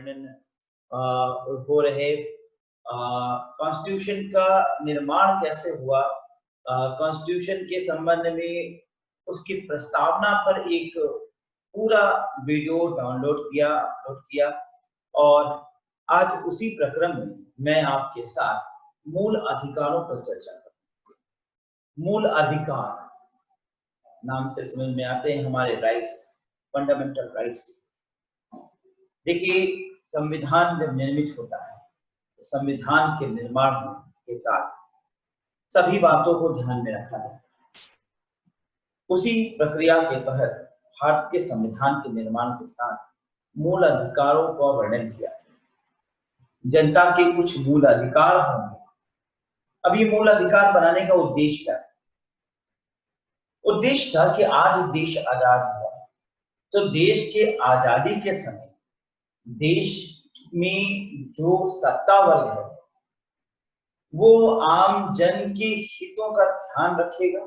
वर्णन हो रहे कॉन्स्टिट्यूशन का निर्माण कैसे हुआ, कॉन्स्टिट्यूशन के संबंध में उसकी प्रस्तावना पर एक पूरा वीडियो अपलोड किया और आज उसी प्रक्रम में मैं आपके साथ मूल अधिकारों पर चर्चा करूंगा। मूल अधिकार नाम से समझ में आते हैं हमारे राइट्स, फंडामेंटल राइट्स। देखिए, संविधान जब निर्मित होता है तो संविधान के निर्माण के साथ सभी बातों को ध्यान में रखा है। उसी प्रक्रिया के तहत भारत के संविधान के निर्माण के साथ मूल अधिकारों का वर्णन किया। जनता के कुछ मूल अधिकार होंगे। अब ये मूल अधिकार बनाने का उद्देश्य क्या है? उद्देश्य था कि आज देश आजाद हुआ तो देश के आजादी के समय देश में जो सत्ता वर्ग है वो आम जन के हितों का ध्यान रखेगा,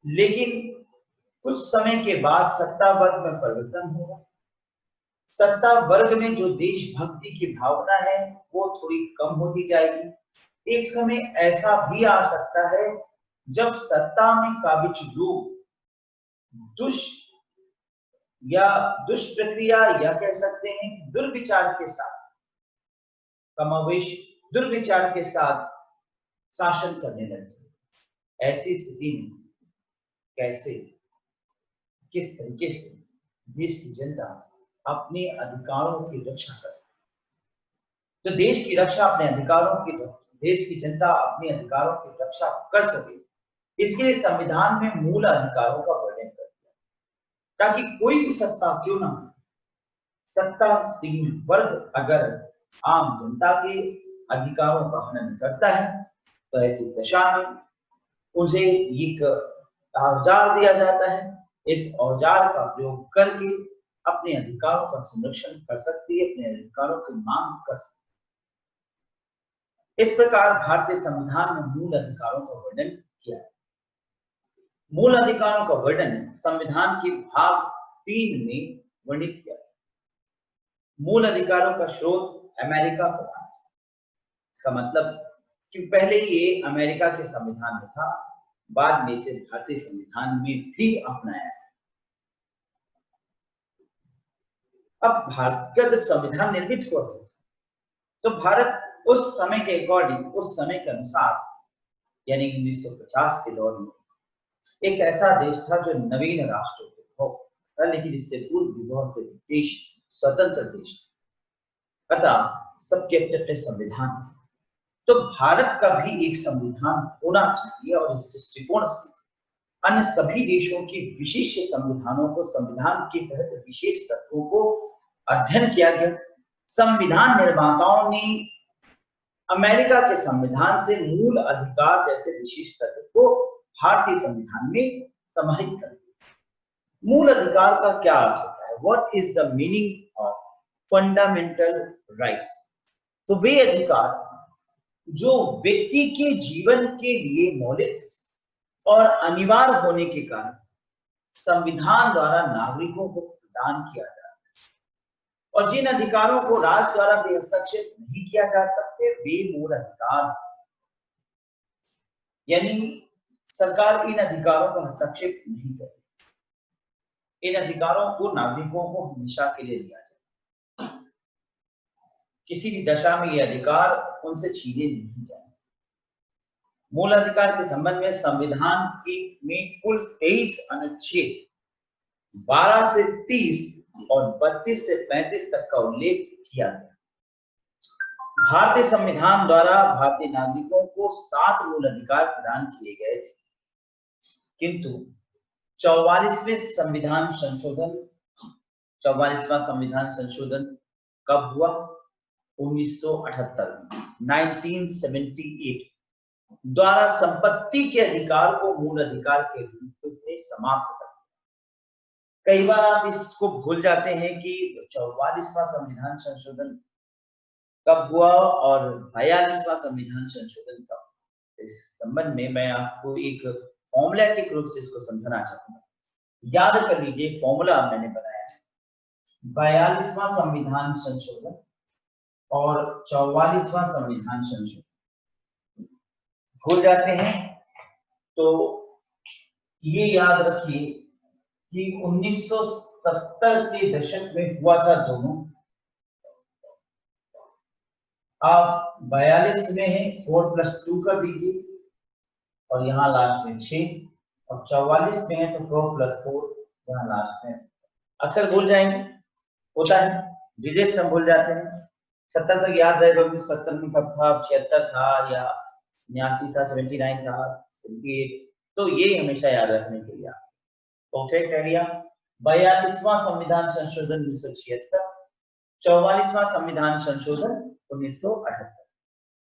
लेकिन कुछ समय के बाद सत्ता वर्ग में परिवर्तन होगा। सत्ता वर्ग में जो देशभक्ति की भावना है वो थोड़ी कम होती जाएगी। एक समय ऐसा भी आ सकता है जब सत्ता में काबिज लोग दुष्प्रक्रिया या कह सकते हैं दुर्विचार के साथ कमावेश दुर्विचार के साथ शासन करने लगे। ऐसी स्थिति में कैसे, किस तरीके से देश की जनता अपने अधिकारों की रक्षा कर सके, तो देश की रक्षा अपने अधिकारों की देश की जनता अपने अधिकारों की रक्षा कर सके, इसके लिए संविधान में मूल अधिकारों का वर्णन कर दिया, ताकि कोई भी सत्ता क्यों ना हो, सत्ता सीमित वर्ग अगर आम जनता के अधिकारों का हनन करता है तो ऐसी दशा में उसे एक औजार दिया जाता है। इस औजार का प्रयोग करके अपने अधिकारों का संरक्षण कर सकती है, अपने अधिकारों की मांग कर सकती है। इस प्रकार भारतीय संविधान में मूल अधिकारों का वर्णन किया है। मूल अधिकारों का वर्णन संविधान के भाग 3 में वर्णित किया है। मूल अधिकारों का स्रोत अमेरिका को माना है। इसका मतलब कि पहले ये अमेरिका के संविधान में था, बाद में इसे भारतीय संविधान में भी अपनाया। अब भारत का जब संविधान निर्मित हुआ तो भारत उस समय के अकॉर्डिंग, उस समय के अनुसार, यानी 1950 के दौर में एक ऐसा देश था जो नवीन राष्ट्र हो, लेकिन इससे पूर्व भी बहुत से देश स्वतंत्र देश थे, अतः सबके अपने अपने संविधान थे। तो भारत का भी एक संविधान होना चाहिए और इस दृष्टिकोण से अन्य सभी देशों के विशिष्ट संविधानों को, संविधान के तहत विशेष तत्वों को अध्ययन किया गया। संविधान निर्माताओं ने अमेरिका के संविधान से मूल अधिकार जैसे विशिष्ट तत्व को भारतीय संविधान में समाहित कर दिया। मूल अधिकार का क्या अर्थ होता है? What is the meaning of fundamental rights? तो वे अधिकार जो व्यक्ति के जीवन के लिए मौलिक और अनिवार्य होने के कारण संविधान द्वारा नागरिकों को प्रदान किया जाता है और जिन अधिकारों को राष्ट्र द्वारा भी हस्तक्षेप नहीं किया जा सकते वे मूल अधिकार, यानी सरकार इन अधिकारों का हस्तक्षेप नहीं करती। इन अधिकारों को नागरिकों को हमेशा के लिए दिया जाए, किसी भी दशा में ये अधिकार उनसे छीने नहीं जाए। मूल अधिकार के संबंध में संविधान की में कुल 23 अनुच्छेद 12 से 30 और 32 से 35 तक का उल्लेख किया गया। भारतीय संविधान द्वारा भारतीय नागरिकों को 7 मूल अधिकार प्रदान किए गए थे, किंतु 44वां संविधान संशोधन कब हुआ? 1978 में, 1978 द्वारा संपत्ति के अधिकार को मूल अधिकार के रूप में समाप्त कर दिया। कई बार आप इसको भूल जाते हैं कि 44वां संविधान संशोधन कब हुआ और 42वां संविधान संशोधन कब हुआ। इस संबंध में मैं आपको एक फॉर्मूलेटिक रूप से इसको समझना चाहूंगा। याद कर लीजिए, फॉर्मूला मैंने बनाया है। 42वां संविधान संशोधन और 44वां संविधान संशोधन भूल जाते हैं तो ये याद रखिए कि 1970 के दशक में हुआ था दोनों। आप 42 में है 4+2 कर दीजिए और यहाँ लास्ट में 6, और 44 में है तो 4+4 यहाँ लास्ट में। अक्सर भूल जाएंगे, होता है, डिजिट्स हम भूल जाते हैं। 70 तक याद रहेगा, 70 में कब था, 76 था या 89 था, 79 था, 78, तो ये हमेशा याद रखने के लिए परफेक्ट आइडिया। 42वां संविधान संशोधन 1976, 44वां संविधान संशोधन 1978।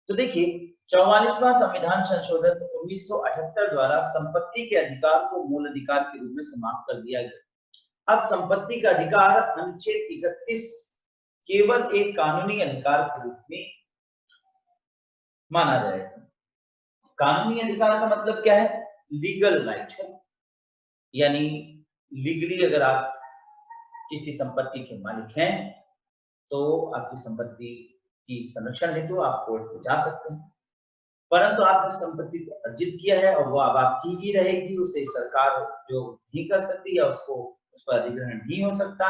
तो देखिए 44वां संविधान संशोधन 1978 द्वारा संपत्ति के अधिकार को मूल अधिकार के रूप में समाप्त कर दिया गया। अब संपत्ति का अधिकार अनुच्छेद 31 केवल एक कानूनी अधिकार के रूप में माना जाएगा। कानूनी अधिकार का मतलब क्या है? लीगल राइट है, यानी लीगली अगर आप किसी संपत्ति के मालिक हैं तो आपकी संपत्ति की संरक्षण हेतु आप कोर्ट में जा सकते हैं, परंतु आपने संपत्ति को अर्जित किया है और वो अब आपकी ही रहेगी, उसे सरकार जो नहीं कर सकती या उसको उस पर अधिग्रहण नहीं हो सकता,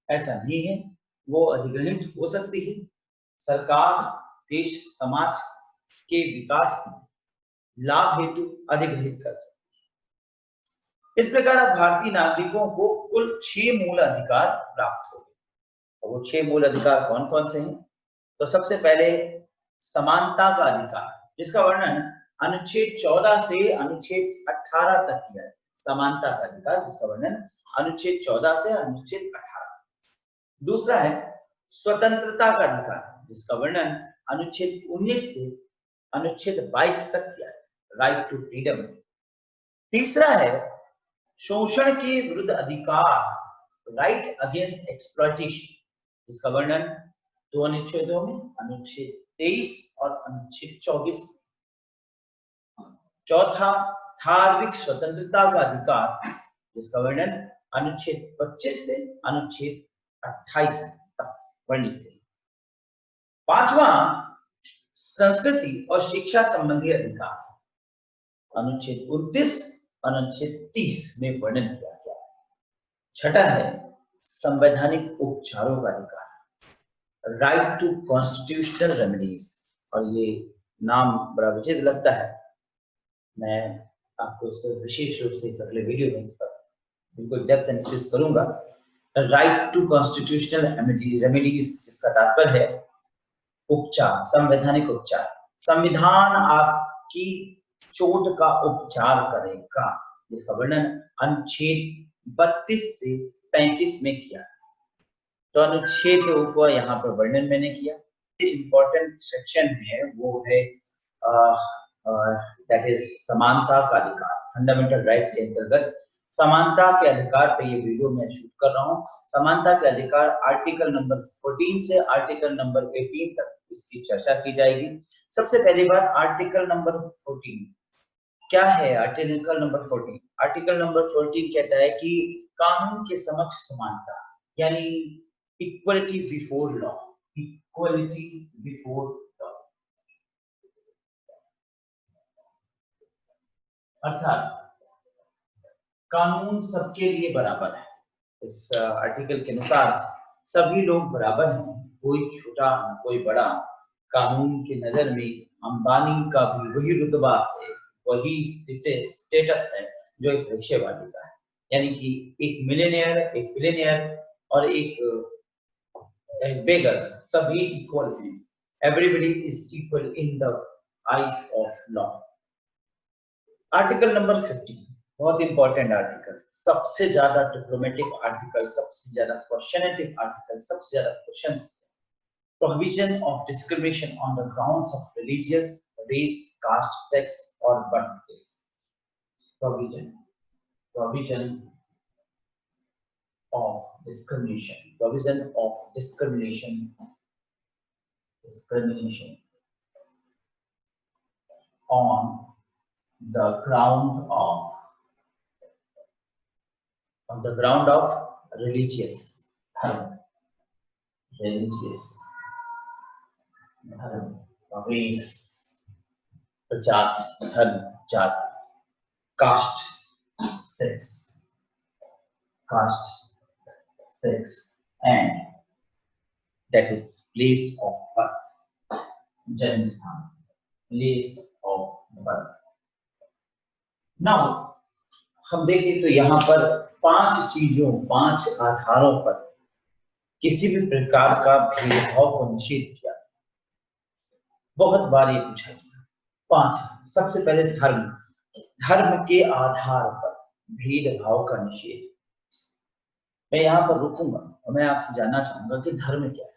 ऐसा नहीं है। वो अधिग्रहित हो सकती है, सरकार देश समाज के विकास में लाभ हेतु अधिग्रहित कर सकती है। इस प्रकार अब भारतीय नागरिकों को कुल 6 मूल अधिकार प्राप्त हो गए। वो 6 मूल अधिकार कौन कौन से हैं? तो सबसे पहले समानता का अधिकार, जिसका वर्णन अनुच्छेद 14 से अनुच्छेद 18 तक किया है। समानता का अधिकार जिसका वर्णन अनुच्छेद 14 से अनुच्छेद 18। दूसरा है स्वतंत्रता का अधिकार, जिसका वर्णन अनुच्छेद 19 से अनुच्छेद 22 तक किया है, राइट टू फ्रीडम। तीसरा है शोषण के विरुद्ध अधिकार, राइट अगेंस्ट एक्सप्लॉयटेशन, जिसका वर्णन 2 अनुच्छेदों में, अनुच्छेद 23 और अनुच्छेद 24। चौथा धार्मिक स्वतंत्रता का अधिकार, जिसका वर्णन अनुच्छेद 25 से अनुच्छेद 28 तक वर्णित है। पांचवा संस्कृति और शिक्षा संबंधी अधिकार, अनुच्छेद 29 अनुच्छेद 30 में वर्णन किया गया है। छठा है संवैधानिक उपचारों का अधिकार, राइट टू कॉन्स्टिट्यूशनल रेमेडीज, और ये नाम बड़ा विचित्र लगता है, मैं आपको इसको विशेष रूप से अगले वीडियो में इस पर बिल्कुल डेप्थ एनालिसिस करूंगा। राइट टू कॉन्स्टिट्यूशनल रेमेडीज, जिसका तात्पर्य है उपचार, संवैधानिक उपचार। संविधान आपकी चोट का उपचार करेगा, जिसका वर्णन अनुच्छेद 32 से 35 में किया। तो अनुच्छेद को यहाँ पर वर्णन मैंने किया। इंपॉर्टेंट सेक्शन है वो है दैट इज समानता का अधिकार, फंडामेंटल राइट्स के अंतर्गत समानता के अधिकार पे ये वीडियो मैं शूट कर रहा हूँ। समानता के अधिकार आर्टिकल नंबर 14 से आर्टिकल नंबर 18 तक इसकी चर्चा की जाएगी। सबसे पहली बात आर्टिकल नंबर 14 क्या है? आर्टिकल नंबर 14, आर्टिकल नंबर 14 कहता है कि कानून के समक्ष समानता, यानी equality before law, equality before law, अर्थात कानून सबके लिए बराबर है। इस आर्टिकल के अनुसार सभी लोग बराबर हैं, कोई छोटा न कोई बड़ा। कानून की नजर में अंबानी का भी वही रुतबा है, वही स्टेटस है जो एक रिक्शेवाले का है, यानी कि एक मिलियनियर, एक बिलियनियर और एक बेगर, सभी इक्वल हैं। Everybody is equal in the eyes of law. Article number 50 बहुत इंपॉर्टेंट आर्टिकल, सबसे ज्यादा डिप्लोमेटिक आर्टिकल, सबसे ज्यादा क्वेश्चनेटिव आर्टिकल, सबसे ज्यादा questions. Prohibition of discrimination on the grounds of religious, race, caste, sex or birthplace. Prohibition of discrimination. Provision of discrimination on the ground of religious, धर्म, religious, धर्म, race, जाति, धर्म, जाति, caste, sex, caste, sex, and that is place of birth, जन्म स्थान, place of birth. Now हम देखें तो यहाँ पर 5 चीजों, 5 आधारों पर किसी भी प्रकार का भेदभाव को निषेध किया। बहुत बार ये पूछा गया 5। सबसे पहले धर्म, धर्म के आधार पर भेदभाव का निषेध। मैं यहाँ पर रुकूंगा और मैं आपसे जानना चाहूंगा कि धर्म क्या है।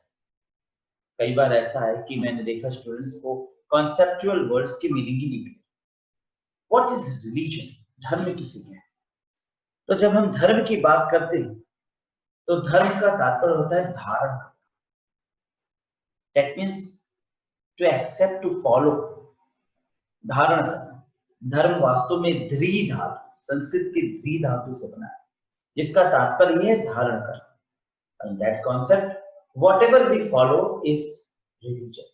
कई बार ऐसा है कि मैंने देखा स्टूडेंट्स को कॉन्सेप्चुअल वर्ड्स की मीनिंग ही नहीं क्लियर। व्हाट इज रिलीजन, धर्म किसे कहते हैं? तो जब हम धर्म की बात करते हैं तो धर्म का तात्पर्य होता है धारण। That means to accept, to follow, धारण करना। धर्म वास्तव में द्रि धातु, संस्कृत की द्रि धातु से बना है, जिसका तात्पर्य है धारण करना। And that concept whatever we follow is religion.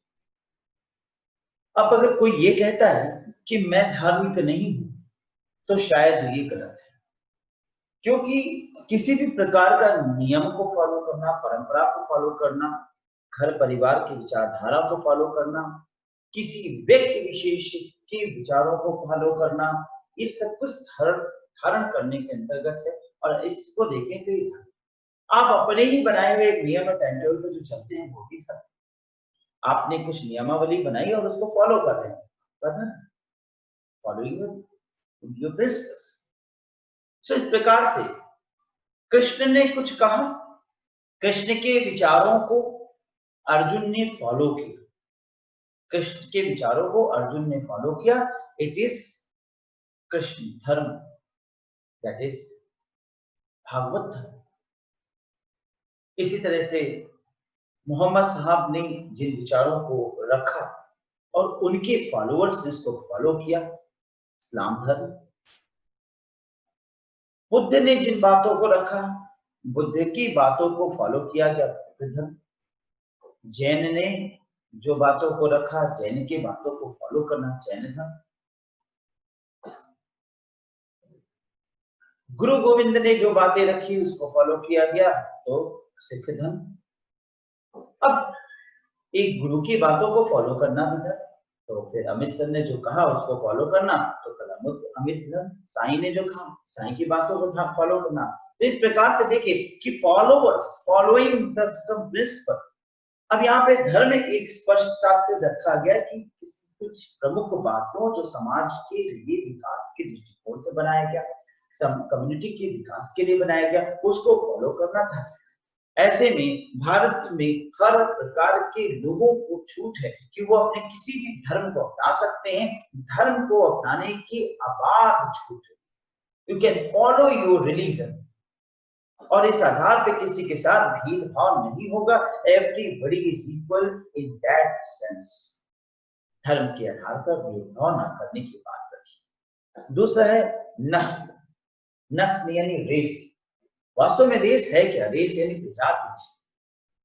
अब अगर कोई ये कहता है कि मैं धार्मिक नहीं हूं तो शायद ये गलत है, क्योंकि किसी भी प्रकार का नियम को फॉलो करना, परंपरा को फॉलो करना, घर परिवार की विचारधारा को फॉलो करना, किसी व्यक्ति विशेष के विचारों को फॉलो करना, ये सब कुछ धारण करने के अंतर्गत है। और इसको देखें तो ये आप अपने ही बनाए हुए एक नियम टाइम टेबल पे जो चलते हैं वो भी था। आपने कुछ नियमावली बनाई और उसको फॉलो कर रहे हैं, फॉलोइंग योर प्रिंसिपल्स। सो इस प्रकार से कृष्ण ने कुछ कहा, कृष्ण के विचारों को अर्जुन ने फॉलो किया, कृष्ण के विचारों को अर्जुन ने फॉलो किया। इट इज कृष्ण धर्म, दैट इज भागवत धर्म। इसी तरह से मोहम्मद साहब ने जिन विचारों को रखा और उनके फॉलोअर्स ने उसको फॉलो किया, इस्लाम धर्म। बुद्ध ने जिन बातों को रखा, बुद्ध की बातों को फॉलो किया गया, बुद्ध धर्म। जैन ने जो बातों को रखा, जैन की बातों को फॉलो करना, जैन धर्म। गुरु गोविंद ने जो बातें रखी उसको फॉलो किया गया, तो सिख धर्म। अब एक गुरु की बातों को फॉलो करना भी धर्म, तो फिर अमित सर ने जो कहा उसको फॉलो करना, तो अमित धर्म। साईं ने जो कहा, साईं की बातों को फॉलो करना। तो इस प्रकार से देखिए कि followers, following the some principle. अब यहाँ पे धर्म एक स्पष्टता से रखा गया कि कुछ प्रमुख बातों जो समाज के लिए विकास के दृष्टिकोण से बनाया गया, कम्युनिटी के विकास के लिए बनाया गया, उसको फॉलो करना था। ऐसे में भारत में हर प्रकार के लोगों को छूट है कि वो अपने किसी भी धर्म को अपना सकते हैं। धर्म को अपनाने की अबाध छूट है। You can follow your religion, और इस आधार पे किसी के साथ भेदभाव नहीं होगा। Everybody is equal in that sense. धर्म के आधार पर भेदभाव न करने की बात रखी। दूसरा है नस्ल। नस्ल यानी रेस। वास्तव में रेस है क्या? रेस यानी प्रजाति,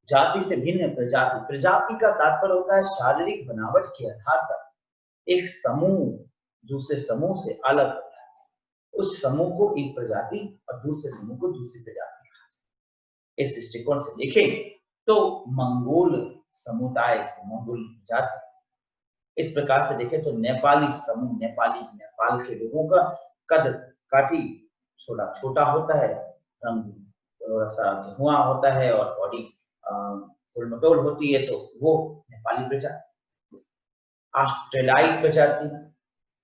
जाति से भिन्न प्रजाति। प्रजाति का तात्पर्य होता है शारीरिक बनावट के आधार पर एक समूह दूसरे समूह से अलग होता है, उस समूह को एक प्रजाति और दूसरे समूह को दूसरी प्रजाति कहा जाता है। इस दृष्टिकोण से देखें तो मंगोल समुदाय से मंगोल जाति, इस प्रकार से देखें तो नेपाली समूह, नेपाल के लोगों का कद काठी छोटा होता है, रंग थोड़ा सा धुआं होता है और बॉडी गोल होती है, तो वो नेपाली प्रजाति। ऑस्ट्रेलियाई प्रजाति,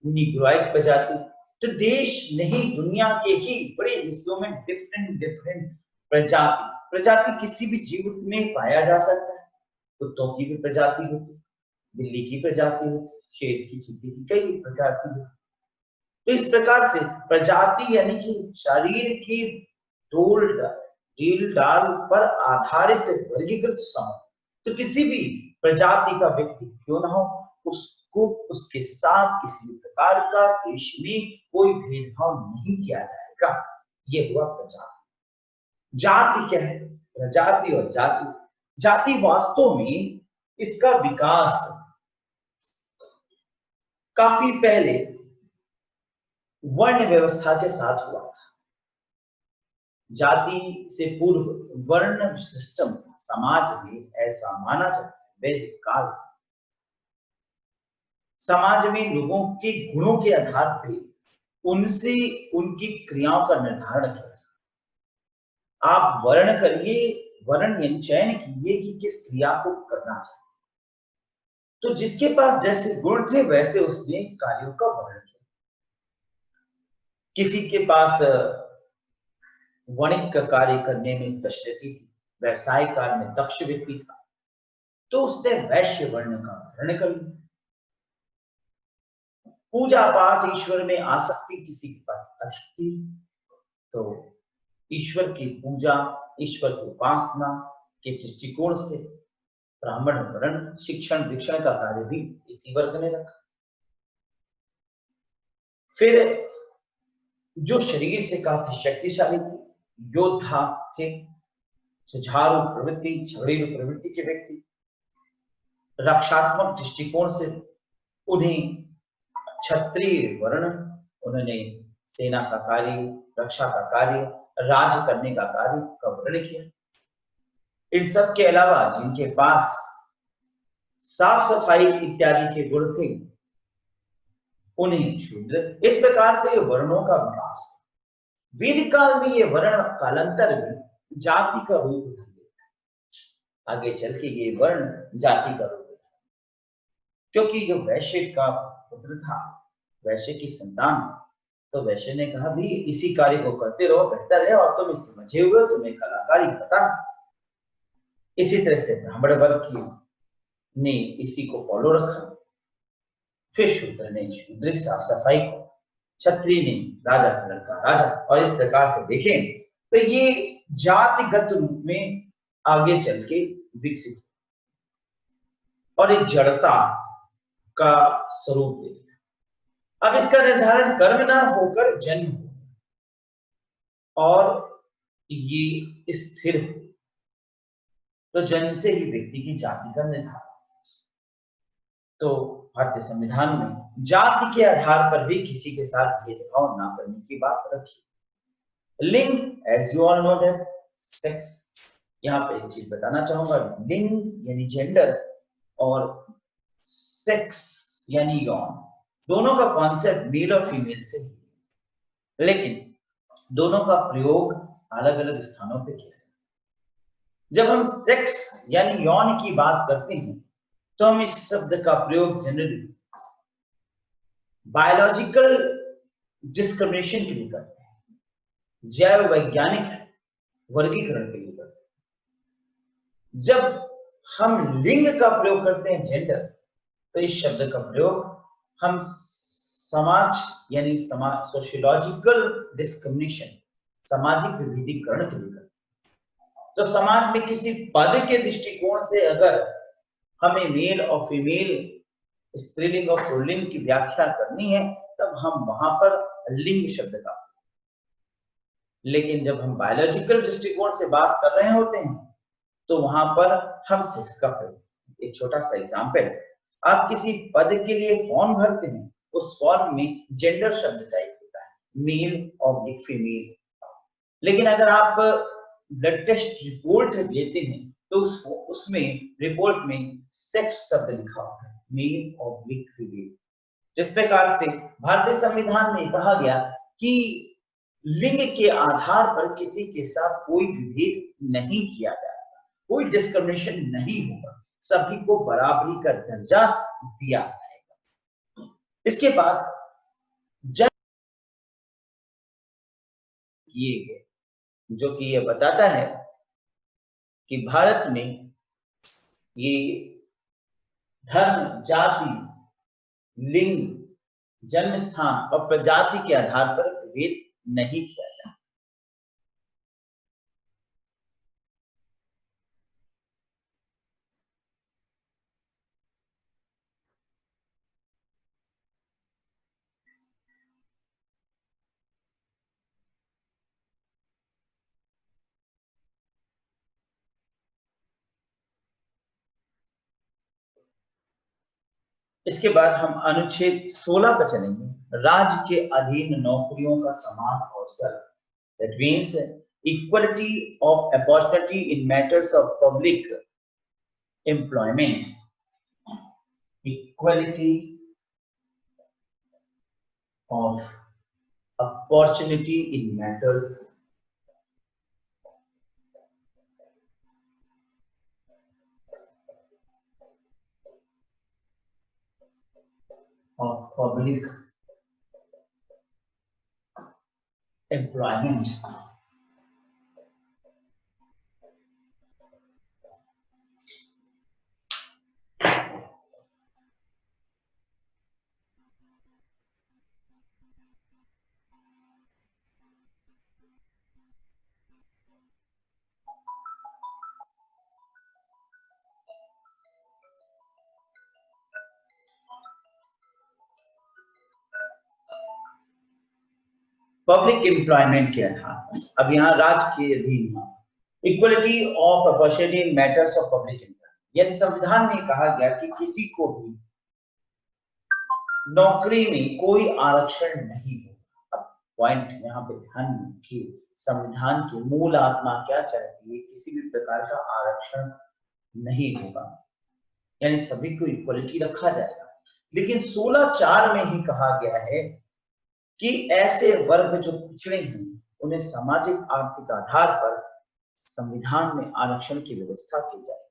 नीग्रोइड प्रजाति। तो देश नहीं, दुनिया के ही बड़े हिस्सों में डिफरेंट प्रजाति किसी भी जीव में पाया जा सकता है। कुत्तों की भी प्रजाति होती, बिल्ली की प्रजाति होती, शेर की, चींटी की, कई प्रकार की होती। तो इस प्रकार से प्रजाति यानी कि शरीर की ढील डाल पर आधारित वर्गीकृत समूह। तो किसी भी प्रजाति का व्यक्ति क्यों ना हो, उसको उसके साथ किसी प्रकार का देश में कोई भेदभाव नहीं किया जाएगा। ये हुआ प्रजाति। जाति क्या है? प्रजाति और जाति। जाति वास्तव में इसका विकास काफी पहले वर्ण व्यवस्था के साथ हुआ था। जाति से पूर्व वर्ण सिस्टम समाज में ऐसा माना जाता है। वैदिक काल समाज में लोगों के गुणों के आधार पर उनसे उनकी क्रियाओं का निर्धारण किया जाता। आप वर्ण करिए, वर्ण यानी चयन कीजिए कि किस क्रिया को करना चाहिए। तो जिसके पास जैसे गुण थे वैसे उसने कार्यों का वर्णन किया। किसी के पास वणिक कार्य करने में स्पेशलिटी थी, व्यवसाय कार्य में दक्ष व्यक्ति था, तो उसने वैश्य वर्ण का वर्णन कर लिया। पूजा पाठ ईश्वर में आसक्ति किसी के पास अधिक थी, तो ईश्वर की पूजा, ईश्वर की उपासना के दृष्टिकोण से ब्राह्मण वर्ण शिक्षण दीक्षण का कार्य भी इसी वर्ग ने रखा। फिर जो शरीर से काफी शक्तिशाली थे, योद्धा थे, जुझारू प्रवृत्ति, झगड़ेलू प्रवृत्ति के व्यक्ति, रक्षात्मक दृष्टिकोण से उन्हें क्षत्रिय वर्ण, उन्होंने सेना का कार्य, रक्षा का कार्य, राज करने का कार्य का वर्णन किया। इन सब के अलावा जिनके पास साफ सफाई इत्यादि के गुण थे उन्हें शूद्र। इस प्रकार से वर्णों का विकास। वैदिक काल में ये वर्ण कालांतर में जाति का रूप धर लेता है। आगे चल के ये वर्ण जाति का रूप लेता है, क्योंकि जो वैश्य का पुत्र था, वैश्य की संतान, तो वैश्य ने कहा भी इसी कार्य को करते रहो, बेहतर है, और तुम इसमें मजे हुए, तुम्हें कलाकारी पता। इसी तरह से ब्राह्मण वर्ग की ने इसी को फॉलो रखा। फिर शूद्र ने शूद्र की साफ सफाई को, क्षत्रिय ने राजा का लड़का राजा, और इस प्रकार से देखें तो ये जातिगत रूप में आगे चल के विकसित और एक जड़ता का स्वरूप दे। अब इसका निर्धारण कर्म ना होकर जन्म हो और ये स्थिर हो, तो जन्म से ही व्यक्ति की जाति का निर्धारण। तो भारतीय संविधान में जाति के आधार पर भी किसी के साथ भेदभाव ना करने की बात रखी। लिंग, as you all know that, sex. यहाँ पे एक चीज बताना चाहूंगा, लिंग यानी जेंडर और सेक्स यानी यौन, दोनों का कॉन्सेप्ट मेल और फीमेल से ही, लेकिन दोनों का प्रयोग अलग अलग स्थानों पे किया जाता है। जब हम सेक्स यानी यौन की बात करते हैं तो हम इस शब्द का प्रयोग जनरली बायोलॉजिकल डिस्क्रिमिनेशन के लिए करते हैं, जैव वैज्ञानिक वर्गीकरण के लिए करते हैं। जब हम लिंग का प्रयोग करते हैं, जेंडर, तो इस शब्द का प्रयोग हम समाज यानी समाज सोशियोलॉजिकल डिस्क्रिमिनेशन, सामाजिक विभेदीकरण के लिए करते हैं। तो समाज में किसी पद के दृष्टिकोण से अगर हमें मेल और फीमेल, स्त्रीलिंग और पुल्लिंग की व्याख्या करनी है, तब हम वहां पर लिंग शब्द का, लेकिन जब हम बायोलॉजिकल दृष्टिकोण से बात कर रहे होते हैं तो वहां पर हम सेक्स का प्रयोग। एक छोटा सा एग्जांपल, आप किसी पद के लिए फॉर्म भरते हैं, उस फॉर्म में जेंडर शब्द टाइप होता है, मेल और फीमेल। लेकिन अगर आप ब्लड टेस्ट रिपोर्ट लेते हैं तो उसमें रिपोर्ट में सेक्स शब्द लिखा होता है, मेल और फीमेल। जिस प्रकार से भारतीय संविधान में कहा गया कि लिंग के आधार पर किसी के साथ कोई विभेद नहीं किया जाएगा, कोई डिस्क्रिमिनेशन नहीं होगा, सभी को बराबरी का दर्जा दिया जाएगा। इसके बाद किए गए, जो कि यह बताता है कि भारत में ये धर्म, जाति, लिंग, जन्म स्थान और प्रजाति के आधार पर विभेद नहीं किया जाता। इसके बाद हम अनुच्छेद 16 पर चलेंगे। राज्य के अधीन नौकरियों का समान अवसर, that means equality of opportunity in matters of public employment, equality of opportunity in matters of public employment. Public employment के आधार पर, अब यहाँ राज्य के अधीन equality of opportunity in matters of public employment, यानी संविधान में कहा गया कि किसी को भी नौकरी में कोई आरक्षण नहीं होगा। अब पॉइंट यहाँ पे ध्यान रखिए, संविधान की मूल आत्मा क्या चाहती है, किसी भी प्रकार का आरक्षण नहीं होगा, यानी सभी को इक्वलिटी रखा जाएगा। लेकिन 16(4) में ही कहा गया है कि ऐसे वर्ग जो पिछड़े हैं उन्हें सामाजिक आर्थिक आधार पर संविधान में आरक्षण की व्यवस्था की जाए,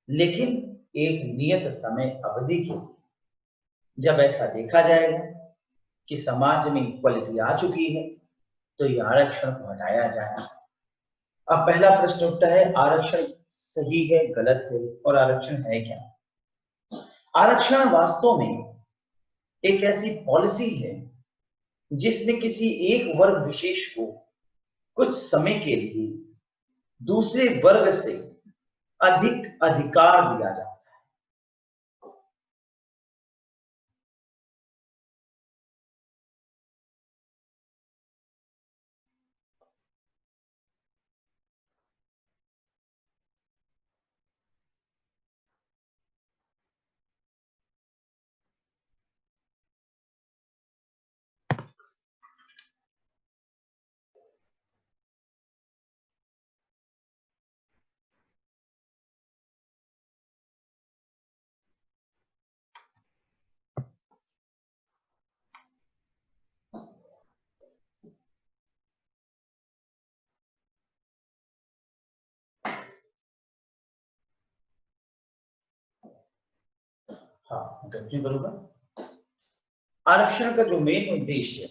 लेकिन एक नियत समय अवधि के लिए। जब ऐसा देखा जाएगा कि समाज में इक्वलिटी आ चुकी है तो यह आरक्षण को हटाया जाएगा। अब पहला प्रश्न उठता है, आरक्षण सही है, गलत है, और आरक्षण है क्या? आरक्षण वास्तव में एक ऐसी पॉलिसी है जिसमें किसी एक वर्ग विशेष को कुछ समय के लिए दूसरे वर्ग से अधिक अधिकार दिया जाता है। हाँ, कंटिन्यू करूंगा। आरक्षण का जो मेन उद्देश्य है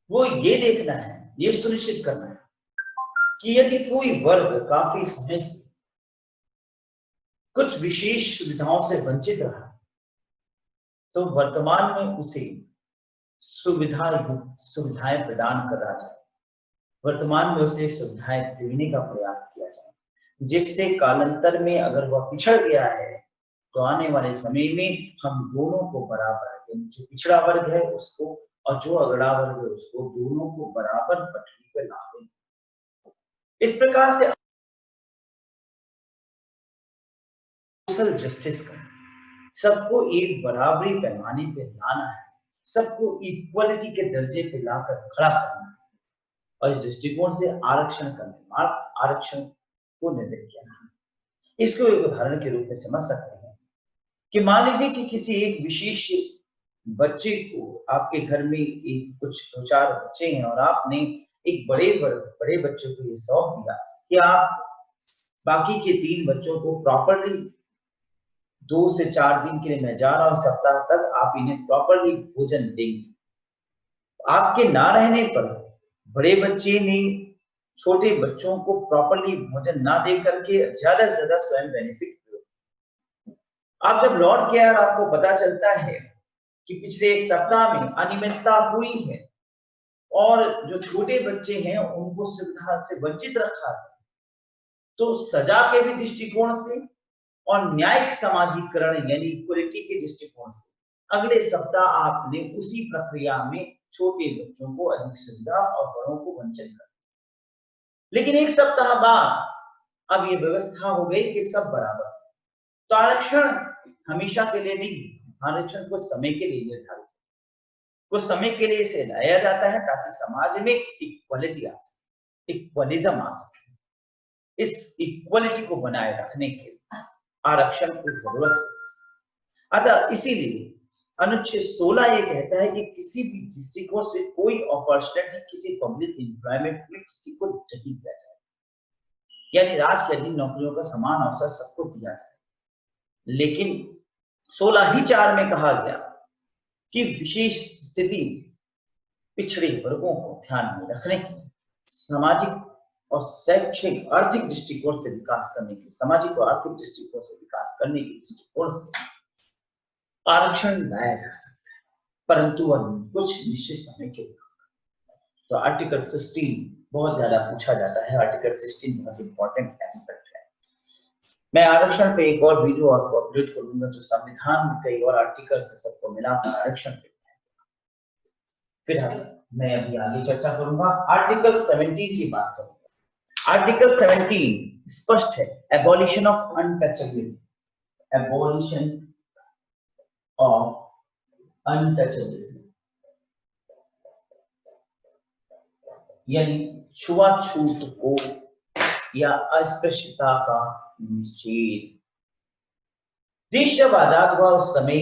वो ये देखना है, ये सुनिश्चित करना है कि यदि कोई वर्ग काफी समय से कुछ विशेष सुविधाओं से वंचित रहा तो वर्तमान में उसे सुविधाएं प्रदान करा जाए, वर्तमान में उसे सुविधाएं देने का प्रयास किया जाए, जिससे कालांतर में अगर वह पिछड़ गया है तो आने वाले समय में हम दोनों को बराबर, जो पिछड़ा वर्ग है उसको और जो अगड़ा वर्ग है उसको, दोनों को बराबर पटरी पर ला दें। इस प्रकार से सोशल जस्टिस का सबको एक बराबरी पैमाने पे लाना है, सबको इक्वलिटी के दर्जे पे लाकर खड़ा करना है, और इस दृष्टिकोण से आरक्षण का निर्माण, आरक्षण को निर्मित किया है। इसको एक उदाहरण के रूप में समझ सकते हैं कि मान लीजिए कि किसी एक विशेष बच्चे को, आपके घर में एक कुछ 2-4 बच्चे हैं और आपने एक बड़े बच्चों को ये सौंप दिया कि आप बाकी के 3 बच्चों को प्रॉपरली 2 से 4 दिन के लिए मैं जा रहा हूं, सप्ताह तक आप इन्हें प्रॉपरली भोजन देंगे। आपके ना रहने पर बड़े बच्चे ने छोटे बच्चों को प्रॉपरली भोजन ना दे करके ज्यादा से ज्यादा स्वयं बेनिफिट, आप जब लौट के आए और आपको पता चलता है कि पिछले 1 सप्ताह में अनियमितता हुई है और जो छोटे बच्चे हैं उनको सुविधा से वंचित रखा है, तो सजा के भी दृष्टिकोण से और न्यायिक समाजीकरण यानी इक्वलिटी के दृष्टिकोण से अगले सप्ताह आपने उसी प्रक्रिया में छोटे बच्चों को अधिक सुविधा और बड़ों को वंचित कर। लेकिन 1 सप्ताह बाद अब ये व्यवस्था हो गई कि सब बराबर, तो आरक्षण हमेशा के लिए नहीं, आरक्षण कुछ समय के लिए निर्धारित, कुछ समय के लिए इसे लाया जाता है ताकि समाज में इक्वलिटी आ सके, इक्वलिज्म आ सके। इस इक्वलिटी को बनाए रखने के लिए आरक्षण की जरूरत है। अतः इसीलिए अनुच्छेद 16 ये कहता है कि किसी भी दृष्टिकोण से कोई अपॉर्चुनिटी किसी पब्लिक एम्प्लॉयमेंट में किसी को नहीं दिया जाए, यानी राज के अधीन नौकरियों का समान अवसर सबको दिया जाए। लेकिन 16(4) में कहा गया कि विशेष स्थिति पिछड़े वर्गों को ध्यान में रखने के लिए सामाजिक और शैक्षिक आर्थिक दृष्टिकोण से विकास करने के लिए, सामाजिक और आर्थिक दृष्टिकोण से विकास करने के दृष्टिकोण से आरक्षण लाया जा सकता है, परंतु वह कुछ निश्चित समय के लिए। तो आर्टिकल 16 बहुत ज्यादा पूछा जाता है, आर्टिकल 16 बहुत इंपॉर्टेंट एस्पेक्ट है। मैं आरक्षण पे एक और वीडियो आपको अपलोड करूंगा जो संविधान में कई और आर्टिकल से सबको मिलाकर आरक्षण पे। फिर मैं अभी आगे चर्चा करूंगा, आर्टिकल 17 की बात करूंगा। आर्टिकल 17 स्पष्ट है, abolition of untouchability, abolition of untouchability, यानी छुआछूत को या अस्पृश्यता का निषेध। देश जब आजाद हुआ उस समय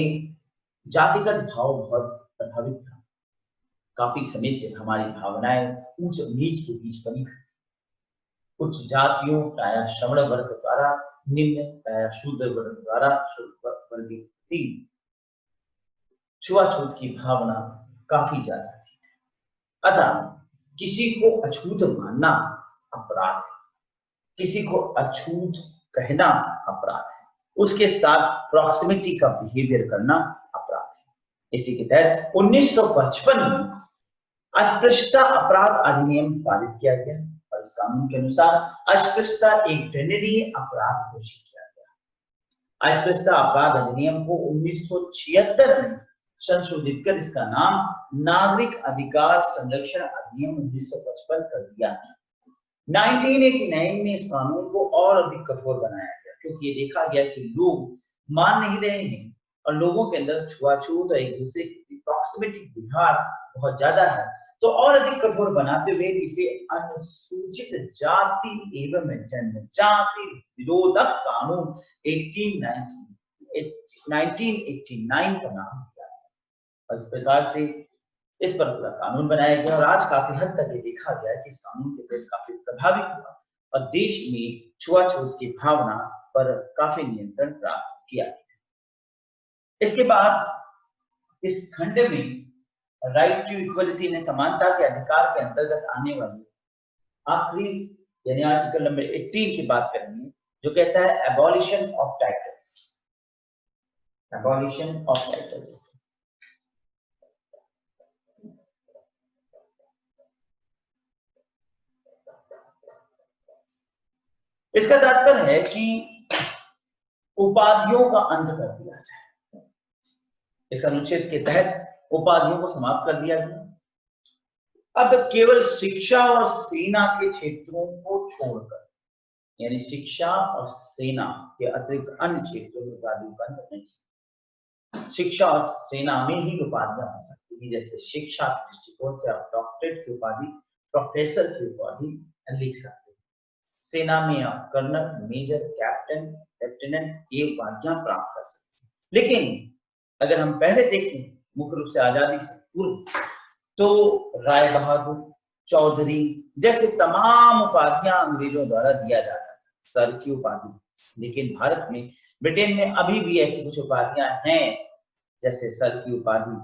जातिगत भाव बहुत प्रभावित था। काफी समय से हमारी भावनाएं ऊंच नीच के बीच बनी हुई, उच्च जातियों प्रायः श्रमण वर्ग द्वारा, निम्न प्रायः शूद्र वर्ग द्वारा वर्गित थी। छुआछूत की भावना काफी ज्यादा थी। अतः किसी को अछूत मानना अपराध है, किसी को अछूत कहना अपराध है, उसके साथ प्रॉक्सिमिटी का बिहेवियर करना अपराध है। इसी के तहत 1955 में अस्पृश्यता अपराध अधिनियम पारित किया गया और इस कानून के अनुसार अस्पृश्यता एक दंडनीय अपराध घोषित किया गया। अस्पृश्यता अपराध अधिनियम को 1976 में संशोधित कर इसका नाम नागरिक अधिकार संरक्षण अधिनियम 1955 कर दिया। 1989 में इस कानून को और अधिक कठोर बनाया गया क्योंकि ये देखा गया कि लोग मान नहीं रहे हैं और लोगों के अंदर छुआछूत और एक दूसरे की प्रॉक्सिमिटी व्यवहार बहुत ज्यादा है, तो और अधिक कठोर बनाते हुए इसे अनुसूचित जाति एवं जनजाति विरोधक कानून 1989 का नाम दिया गया। इस प्रकार से इस पर पूरा कानून बनाया गया और आज काफी हद तक ये देखा गया कि इस कानून के तहत काफी प्रभावित हुआ और देश में छुआछूत की भावना पर काफी नियंत्रण प्राप्त किया गया। इसके बाद इस खंड में राइट टू इक्वलिटी ने समानता के अधिकार के अंतर्गत आने वाली आखिरी यानी आर्टिकल नंबर 18 की बात करेंगे जो कहता है abolition of titles, abolition of titles. इसका तात्पर्य है कि उपाधियों का अंत कर दिया जाए। इस अनुच्छेद के तहत उपाधियों को समाप्त कर दिया गया। अब केवल शिक्षा और सेना के क्षेत्रों को छोड़कर, यानी शिक्षा और सेना के अतिरिक्त अन्य क्षेत्रों में उपाधियों का अंत नहीं। शिक्षा और सेना में ही उपाधियां हो सकती है, जैसे शिक्षा के दृष्टिकोण से आप डॉक्टरेट की उपाधि, प्रोफेसर की उपाधि लिख सकते हैं। सेना में आप कर्नल, मेजर, कैप्टन, लेफ्टिनेंट ये उपाधियां प्राप्त कर सकते हैं। लेकिन अगर हम पहले देखें मुख्य रूप से आजादी से पूर्व, तो राय बहादुर, चौधरी जैसे तमाम उपाधियां अंग्रेजों द्वारा दिया जाता था, सर की उपाधि। लेकिन भारत में, ब्रिटेन में अभी भी ऐसी कुछ उपाधियां हैं जैसे सर की उपाधि,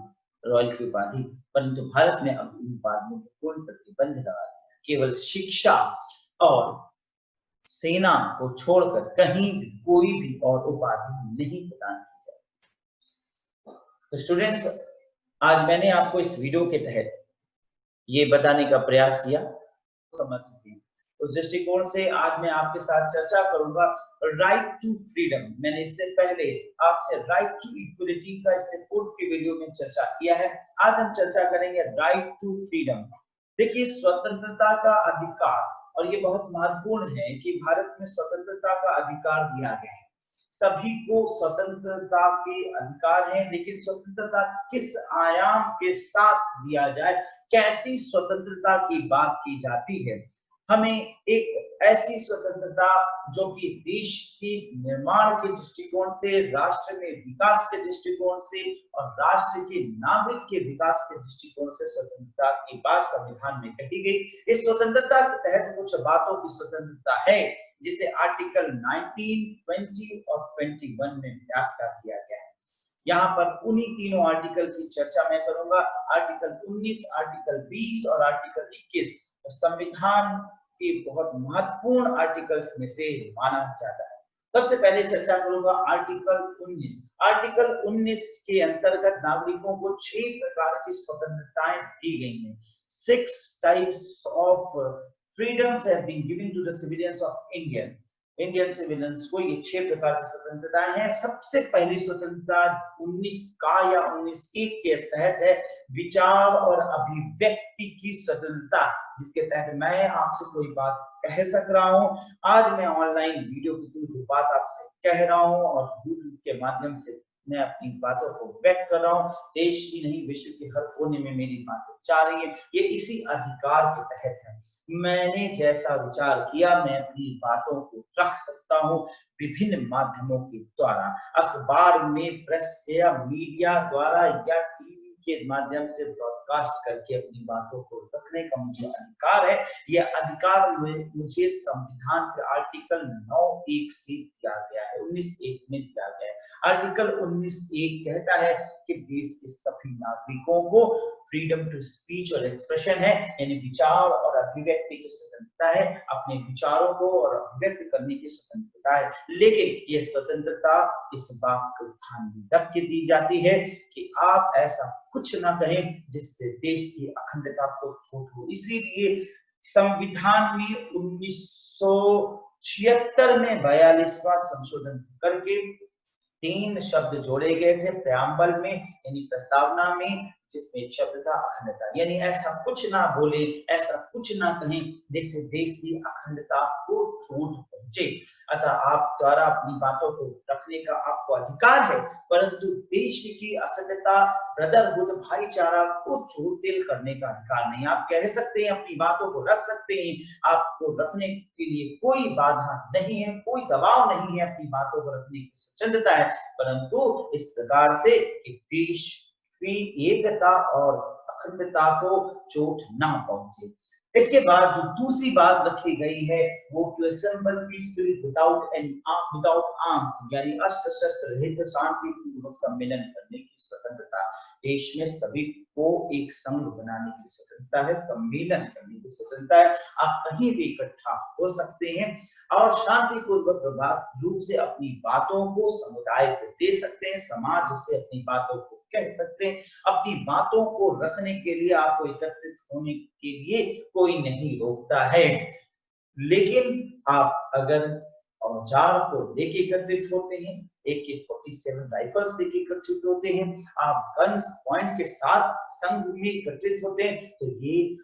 रॉयल की उपाधि, परंतु भारत में अब इन उपाधियों पर पूर्ण प्रतिबंध लगा दिया। केवल शिक्षा और सेना को छोड़कर कहीं भी कोई भी और उपाधि नहीं प्रदान की जाए। तो स्टूडेंट्स, आज मैंने आपको इस वीडियो के तहत ये बताने का प्रयास किया, समझ सकें। उस दृष्टिकोण से आज मैं आपके साथ चर्चा करूंगा राइट टू फ्रीडम। मैंने इससे पहले आपसे राइट टू इक्वलिटी का इससे पूर्व की वीडियो में चर्चा किया है। आज हम चर्चा करेंगे राइट टू फ्रीडम। देखिए, स्वतंत्रता का अधिकार, और ये बहुत महत्वपूर्ण है कि भारत में स्वतंत्रता का अधिकार दिया गया है। सभी को स्वतंत्रता के अधिकार हैं, लेकिन स्वतंत्रता किस आयाम के साथ दिया जाए, कैसी स्वतंत्रता की बात की जाती है। हमें एक ऐसी स्वतंत्रता जो कि देश के निर्माण के दृष्टिकोण से, राष्ट्र में विकास के दृष्टिकोण से और राष्ट्र के नागरिक के विकास के दृष्टिकोण से स्वतंत्रता की बात संविधान में कही गई। इस स्वतंत्रता के तहत कुछ बातों की स्वतंत्रता है जिसे आर्टिकल 19, 20 और 21 में व्याख्या किया गया है। यहाँ पर उन्हीं तीनों आर्टिकल की चर्चा मैं करूंगा, आर्टिकल 19, आर्टिकल 20 और आर्टिकल 21 संविधान के बहुत महत्वपूर्ण आर्टिकल्स में से माना जाता है। सबसे पहले चर्चा करूंगा आर्टिकल 19। आर्टिकल 19 के अंतर्गत नागरिकों को 6 प्रकार की स्वतंत्रताएं दी गई हैं। 6 types of freedoms have been given to the civilians of Indian civilians को ये 6 प्रकार की स्वतंत्रताएं हैं। सबसे पहली स्वतंत्रता 19 का या 19(1) के तहत है विचार और अभिव्यक्ति की स्वतंत्रता, जिसके तहत मैं आपसे कोई बात कह सक रहा हूं। आज मैं ऑनलाइन वीडियो के थ्रू जो बात आपसे कह रहा हूं और यूट्यूब के माध्यम से मैं अपनी बातों को व्यक्त कर रहा हूं, देश ही नहीं विश्व के हर कोने में मेरी बातें जा रही है, ये इसी अधिकार के तहत है। मैंने जैसा विचार किया मैं अपनी बातों को रख सकता हूं विभिन्न माध्यमों के द्वारा, अखबार में, प्रेस या मीडिया द्वारा या टीवी के माध्यम से ब्रॉडकास्ट करके अपनी बातों को रखने का मुझे अधिकार है। यह अधिकार मुझे संविधान के आर्टिकल 9(1) से दिया गया है, 19(1) में दिया गया है। आर्टिकल 19(1) कहता है कि देश के सभी नागरिकों को फ्रीडम टू स्पीच और एक्सप्रेशन है, यानी विचार और अभिव्यक्ति की स्वतंत्रता है, अपने विचारों को और अभिव्यक्त करने की स्वतंत्रता है। लेकिन ये स्वतंत्रता इस बात को ध्यान में रख के दी जाती है कि आप ऐसा कुछ ना कहें जिससे देश की अखंडता को चोट हो। इसीलिए संविधान में 1976 में 42वां संशोधन करके 3 शब्द जोड़े गए थे प्रेम्बल में, यानी प्रस्तावना में, जिसमें एक शब्द था अखंडता, यानी ऐसा कुछ ना बोले, ऐसा कुछ ना कहें जिससे देश की अखंडता को चोट पहुंचे। अतः आप द्वारा अपनी बातों को रखने का आपको अधिकार है, परंतु देश की अखंडता, ब्रदरहुड, भाईचारा को चोट दिल करने का अधिकार नहीं। आप कह सकते हैं, अपनी बातों को रख सकते हैं, आपको रखने के लिए कोई बाधा नहीं है, कोई दबाव नहीं है, अपनी बातों को रखने की स्वतंत्रता है, परंतु इस प्रकार से कि देश की एकता और अखंडता को चोट ना पहुंचे। इसके बाद जो दूसरी बात रखी गई है वो to assemble peacefully without arms, यानी अस्त्र शस्त्र रहित शांतिपूर्वक सम्मेलन करने की स्वतंत्रता। देश में सभी को एक संघ बनाने की स्वतंत्रता है, सम्मेलन करने की स्वतंत्रता है, आप कहीं भी इकट्ठा हो सकते हैं और शांतिपूर्वक प्रभावी रूप से अपनी बातों को समुदाय को दे सकते हैं, समाज से अपनी बातों को कह सकते हैं। अपनी बातों को रखने के लिए आपको एकत्रित होने के लिए कोई नहीं रोकता है, लेकिन आप अगर औजार को लेके एकत्रित होते हैं, AK-47 राइफल्स लेके एकत्रित होते हैं, आप गन्स पॉइंट के साथ संघ में एकत्रित होते हैं, तो ये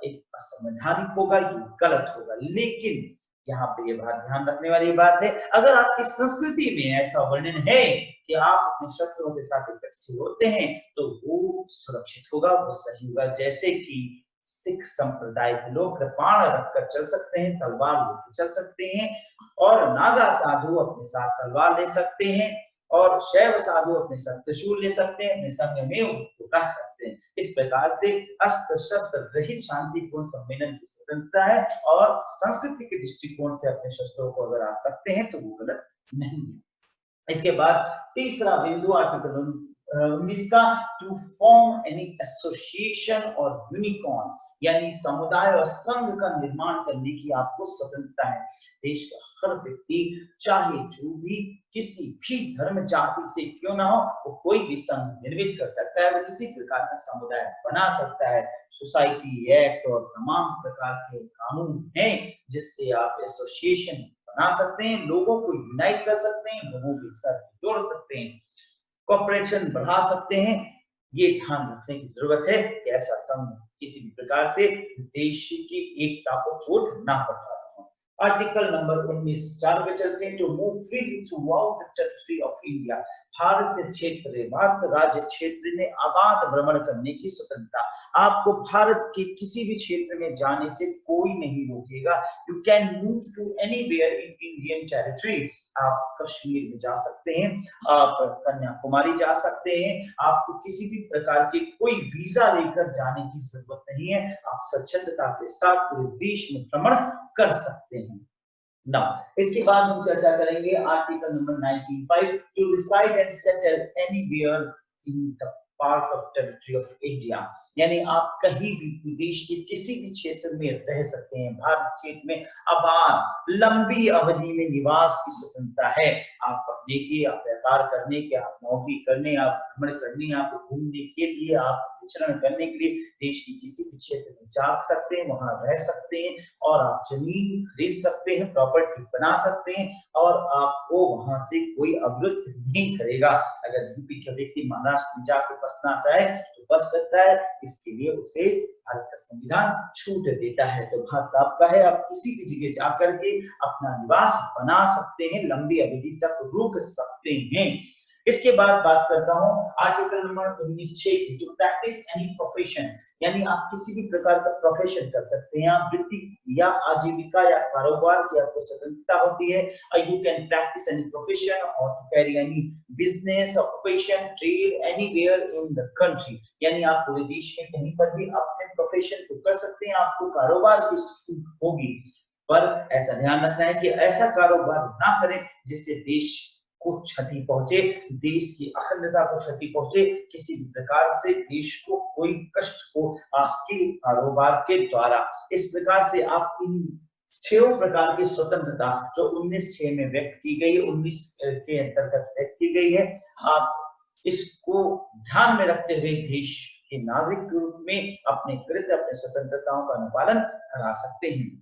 एक असंवैधानिक होगा, ये गलत होगा। लेकिन यहाँ पे ये बात ध्यान रखने वाली बात है, अगर आपकी संस्कृति में ऐसा वर्णन है कि आप अपने शस्त्रों के साथ एकत्रित होते हैं, तो वो सुरक्षित होगा, वो सही होगा। जैसे कि सिख संप्रदाय के लोग कृपाण रखकर चल सकते हैं, तलवार लेकर चल सकते हैं, और नागा साधु अपने साथ तलवार ले सकते हैं, और शैव साधु अपने साथ त्रिशूल ले सकते हैं, अपने संग में उनको रख सकते हैं। इस प्रकार से अस्त्र शस्त्र रहित शांतिपूर्ण सम्मेलन की स्वतंत्रता है, और संस्कृति के दृष्टिकोण से अपने शस्त्रों को अगर आप रखते हैं तो वो गलत नहीं है। इसके बाद तीसरा बिंदु आर्टिकल 19 का, टू फॉर्म एनी एसोसिएशन और यूनिकॉर्न्स, यानी समुदाय और संघ का निर्माण करने की आपको स्वतंत्रता है। देश का हर व्यक्ति चाहे जो भी किसी भी धर्म जाति से क्यों ना हो, वो कोई भी संघ निर्मित कर सकता है, वो किसी प्रकार का समुदाय बना सकता है। सोसाइटी एक्ट और तमाम प्रकार के कानून हैं जिससे आप एसोसिएशन बना सकते हैं, लोगों को यूनाइट कर सकते हैं, लोगों के साथ जोड़ सकते हैं, कॉपरेशन बढ़ा सकते हैं। ये ध्यान रखने की जरूरत है कि ऐसा संघ किसी भी प्रकार से देश की एकता को चोट ना पहुंचाता हो। आर्टिकल नंबर 19 4 पे चलते हैं। To move freely throughout the territory of India, Bharat क्षेत्र भारत राज्य क्षेत्र में आबाद भ्रमण करने की स्वतंत्रता। आपको भारत के किसी भी क्षेत्र में जाने से कोई नहीं रोकेगा। You can move to anywhere in Indian territory, आप कश्मीर में जा सकते हैं, आप कन्याकुमारी जा सकते हैं, आपको किसी भी प्रकार के कोई वीजा लेकर जाने की जरूरत नहीं है। आप स्वच्छंदता के साथ पूरे देश में भ्रमण कर सकते हैं। ना इसके बाद हम चर्चा करेंगे article number 19(5) to reside and settle anywhere in the part of territory of India, यानी आप कहीं भी देश के किसी भी क्षेत्र में रह सकते हैं। भारत क्षेत्र में आबाद लंबी अवधि में निवास की स्वतंत्रता है। आप पढ़ने की, आप व्यापार करने के, आप नौकरी करने, आप भ्रमण करने, आप घूमने के लिए, आप विचरण करने के लिए देश के किसी भी क्षेत्र में जा सकते हैं, वहां रह सकते हैं और आप जमीन खरीद सकते हैं, प्रॉपर्टी बना सकते हैं और आपको वहां से कोई अवरुद्ध नहीं करेगा। अगर यूपी का व्यक्ति महाराष्ट्र में जाकर बसना चाहे तो बस सकता है, इसके लिए उसे भारत का संविधान छूट देता है। तो भारत आपका है, आप किसी भी जगह जाकर के अपना निवास बना सकते हैं, लंबी अवधि तक रुक सकते हैं। इसके बाद बात करता हूं आर्टिकल नंबर 19(6) की, टू प्रैक्टिस एनी प्रोफेशन, यानी आप किसी भी प्रकार का प्रोफेशन कर सकते हैं। आप वृत्ति या आजीविका या कारोबार की आपको स्वतंत्रता होती है। You can practise any profession और to carry any business occupation trade anywhere in the country, यानी आप पूरे देश में कहीं पर भी अपने प्रोफेशन को कर सकते हैं, आपको कारोबार की छूट होगी। पर ऐसा ध्यान रखना है कि ऐसा कारोबार ना करें जिससे देश को क्षति पहुंचे, देश की अखंडता को क्षति पहुंचे, किसी भी प्रकार से देश को कोई कष्ट हो आपके कारोबार के द्वारा। इस प्रकार से आप इन 6 प्रकार की स्वतंत्रता जो 19(6) में व्यक्त की गई, 19 के अंतर्गत व्यक्त की गई है, आप इसको ध्यान में रखते हुए देश के नागरिक के रूप में अपने कृत्य, अपने स्वतंत्रताओं का अनुपालन करा सकते हैं।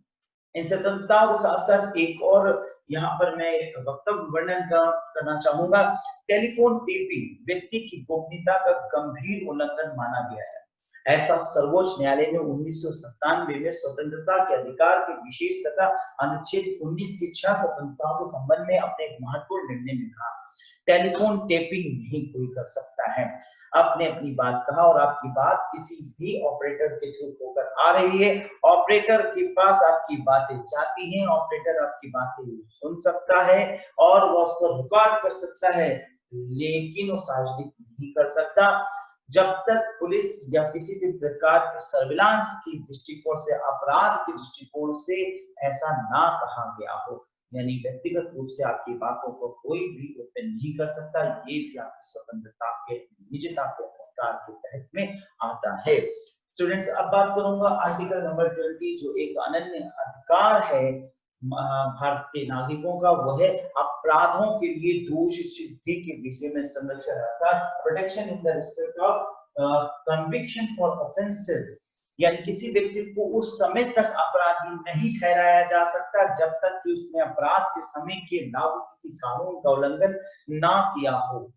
इन स्वतंत्रताओं के साथ साथ एक और यहाँ पर मैं वक्तव्य वर्णन करना चाहूंगा। टेलीफोन टेपिंग व्यक्ति की गोपनीयता का गंभीर उल्लंघन माना गया है। ऐसा सर्वोच्च न्यायालय ने 1997 में स्वतंत्रता के अधिकार के विशेष तथा अनुच्छेद 19 की 6 स्वतंत्रताओं के संबंध में अपने एक महत्वपूर्ण निर्णय में कहा। टेलीफोन टेपिंग नहीं कोई कर सकता है। आपने अपनी बात कहा और आपकी बात किसी भी ऑपरेटर के थ्रू होकर आ रही है, ऑपरेटर के पास आपकी बातें जाती हैं, ऑपरेटर आपकी बातें सुन सकता है और वो उसको रिकॉर्ड कर सकता है, लेकिन वो सार्वजनिक नहीं कर सकता। जब तक पुलिस या किसी भी प्रकार के सर्विलांस की दृष्टिकोण से, अपराध के दृष्टिकोण से ऐसा ना कहा गया हो, यानी व्यक्तिगत रूप से आपकी बातों को कोई भी ओपन नहीं कर सकता, ये भी आपकी स्वतंत्रता के, निजता के अधिकार के तहत में आता है। स्टूडेंट्स, अब बात करूंगा आर्टिकल नंबर 20 जो एक अनन्य अधिकार है भारत के नागरिकों का, वो है अपराधों के लिए दोष सिद्धि के विषय में संरक्षण, अर्थात protection in the respect of conviction for offences, यानी किसी व्यक्ति को उस समय तक अपराधी नहीं ठहराया जा सकता जब तक कि उसने अपराध के समय के लागू किसी कानून का उल्लंघन ना किया हो।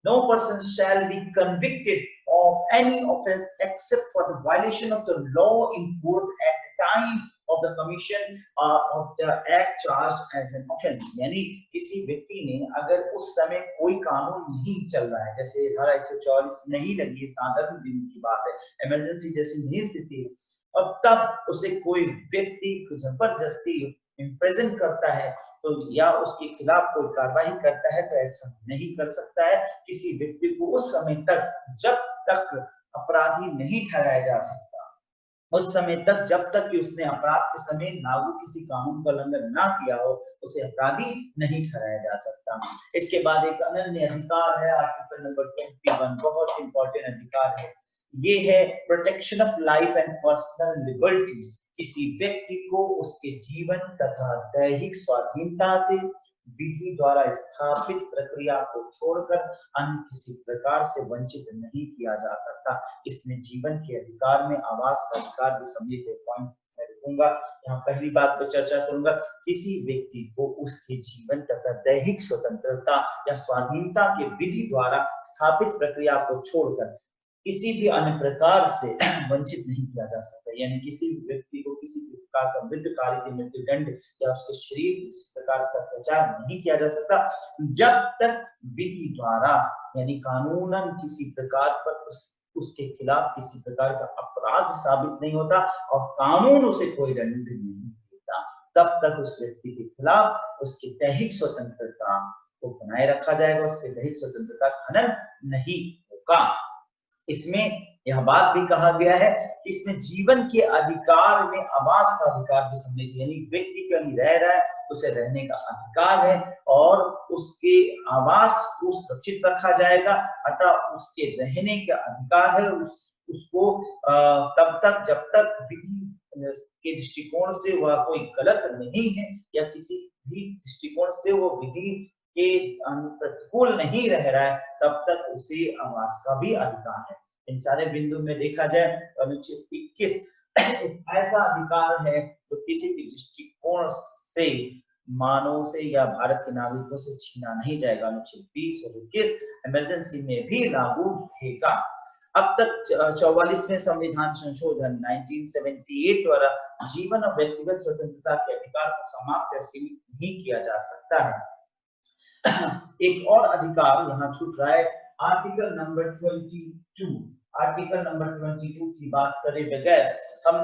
No person shall be convicted of any offence except for the violation of the law in force at the time of the commission of the act charged as an offence, यानी किसी व्यक्ति ने अगर उस समय कोई कानून नहीं चल रहा है, जैसे धारा 144 नहीं लगी, साधारण दिन की बात है, इमरजेंसी जैसी नहीं स्थिति है, और तब उसे कोई व्यक्ति जबरदस्ती इम्प्रेजेंट करता है तो या उसके खिलाफ कोई कार्रवाई करता है तो ऐसा नहीं कर सकता है। किसी व्यक्ति को उस समय तक, जब तक अपराधी नहीं ठहराया जा सकता, उस समय तक जब तक कि उसने अपराध के समय लागू किसी कानून का उल्लंघन ना किया हो, उसे अपराधी नहीं ठहराया जा सकता। इसके बाद एक अनन्य अधिकार है आर्टिकल नंबर 21, बहुत इंपॉर्टेंट अधिकार है, ये है protection of life and personal liberty. किसी व्यक्ति को उसके जीवन तथा दैहिक स्वाधीनता से विधि द्वारा स्थापित प्रक्रिया को छोड़कर अन्य किसी प्रकार से वंचित नहीं किया जा सकता। इसमें जीवन के अधिकार में आवास का अधिकार भी सम्मिलित है। पॉइंट मैं रखूंगा, यहाँ पहली बात पर चर्चा करूंगा, किसी व्यक्ति को उसके जीवन तथा दैहिक स्वतंत्रता या स्वाधीनता के विधि द्वारा स्थापित प्रक्रिया को छोड़कर किसी भी अन्य प्रकार से वंचित नहीं किया जा सकता। यानी किसी भी व्यक्ति को किसी भी प्रकार का मृत्युकारी मृत्युदंड या उसके शरीर किसी प्रकार का अत्याचार नहीं किया जा सकता जब तक विधि द्वारा यानी कानूनन किसी प्रकार पर उसके खिलाफ किसी प्रकार का अपराध साबित नहीं होता और कानून उसे कोई दंड नहीं देता, तब तक उस व्यक्ति के खिलाफ उसकी दैहिक स्वतंत्रता को बनाए रखा जाएगा, उसकी दैहिक स्वतंत्रता का हनन नहीं होगा। इसमें यह बात भी कहा गया है कि इसमें जीवन के अधिकार में आवास का अधिकार भी सम्मिलित है। यानी व्यक्ति कहीं रह रहा है, उसे रहने का अधिकार है और उसके आवास को सुरक्षित रखा जाएगा, अतः उसके रहने का अधिकार है। उसको तब तक जब तक विधि के दृष्टिकोण से वह कोई गलत नहीं है या किसी भी दृष्टिकोण से वो विधि के प्रतिकूल नहीं रह रहा है, तब तक उसे आवास का भी अधिकार है। इन सारे बिंदु में देखा जाए अनुच्छेद 21 ऐसा अधिकार है जो किसी भी दृष्टिकोण से मानव से या भारत के नागरिकों से छीना नहीं जाएगा। अनुच्छेद 20 और 21 इमरजेंसी में भी लागू रहेगा। अब तक 44वें संविधान संशोधन 1978 द्वारा जीवन और व्यक्तिगत स्वतंत्रता के अधिकार को समाप्त या सीमित नहीं किया जा सकता है। एक और अधिकार यहाँ छूट रहा है, आर्टिकल नंबर 22। आर्टिकल नंबर 22 की बात करे बगैर हम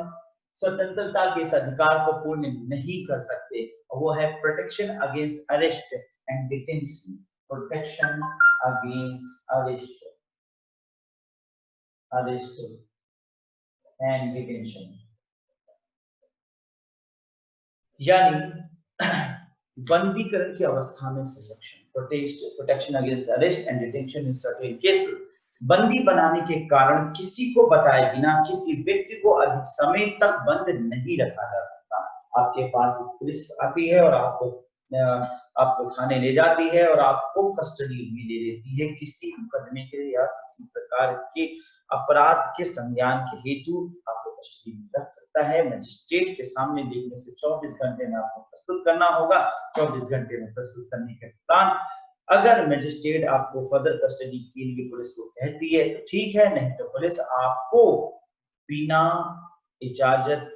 स्वतंत्रता के इस अधिकार को पूर्ण नहीं कर सकते, वो है protection against arrest and detention. Protection against arrest and detention, यानी बंदीकरण की अवस्था में संरक्षण। Protection against arrest and detention in certain cases, बंदी बनाने के कारण किसी को बताए बिना किसी व्यक्ति को अधिक समय तक बंद नहीं रखा जा सकता। आपके पास पुलिस आती है और आपको थाने ले जाती है और आपको कस्टडी में ले लेती है किसी मुकदमे के या किसी प्रकार के अपराध के संज्ञान के हेतु आपको कस्टडी में रख सकता है। मजिस्ट्रेट के सामने देखने से 24 घंटे में आपको प्रस्तुत करना होगा। 24 घंटे में प्रस्तुत करने के दौरान अगर मजिस्ट्रेट आपको फर्दर कस्टडी के लिए पुलिस को कहती है तो ठीक है, नहीं तो पुलिस आपको बिना इजाजत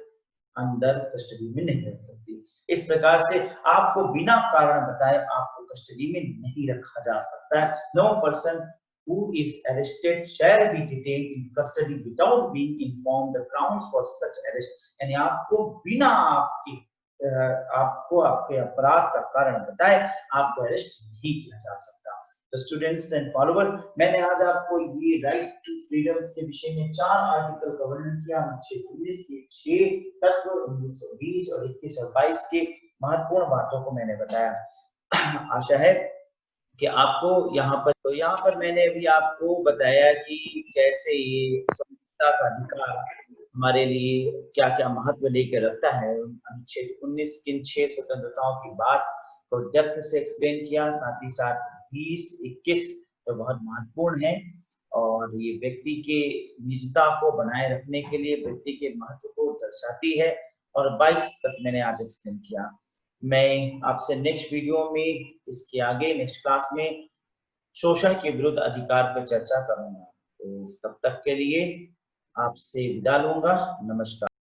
अंदर कस्टडी में नहीं रख सकती। इस प्रकार से आपको बिना कारण बताए आपको कस्टडी में नहीं रखा जा सकता है। No person who is arrested shall be detained in custody without being informed the grounds for such arrest। यानी आपको बिना आपको आपके अपराध का कारण बताए आपको अरेस्ट नहीं किया जा सकता। तो स्टूडेंट्स एंड फॉलोअर्स, मैंने आज आपको ये राइट टू फ्रीडम्स के विषय में 4 आर्टिकल का वर्णन किया। अनुच्छेद 19 के 6 तत्व, 1920 और 21 और 22 के महत्वपूर्ण बातों को मैंने बताया। आशा है कि आपको यहाँ पर मैंने अभी आपको बताया कि कैसे ये स्वतंत्रता का अधिकार हमारे लिए क्या क्या महत्व लेकर रखता है। अनुच्छेद 19 किन 6 स्वतंत्रताओं की बात को डेप्थ से एक्सप्लेन किया, साथ ही साथ 20, 21 तो बहुत महत्वपूर्ण है और ये व्यक्ति के निजता को बनाए रखने के लिए व्यक्ति के महत्व को दर्शाती है, और 22 तक मैंने आज एक्सप्लेन किया। मैं आपसे नेक्स्ट वीडियो में इसके आगे नेक्स्ट क्लास में शोषण के विरुद्ध अधिकार पर चर्चा करूंगा। तो तब तक के लिए आपसे विदा लूंगा। नमस्कार।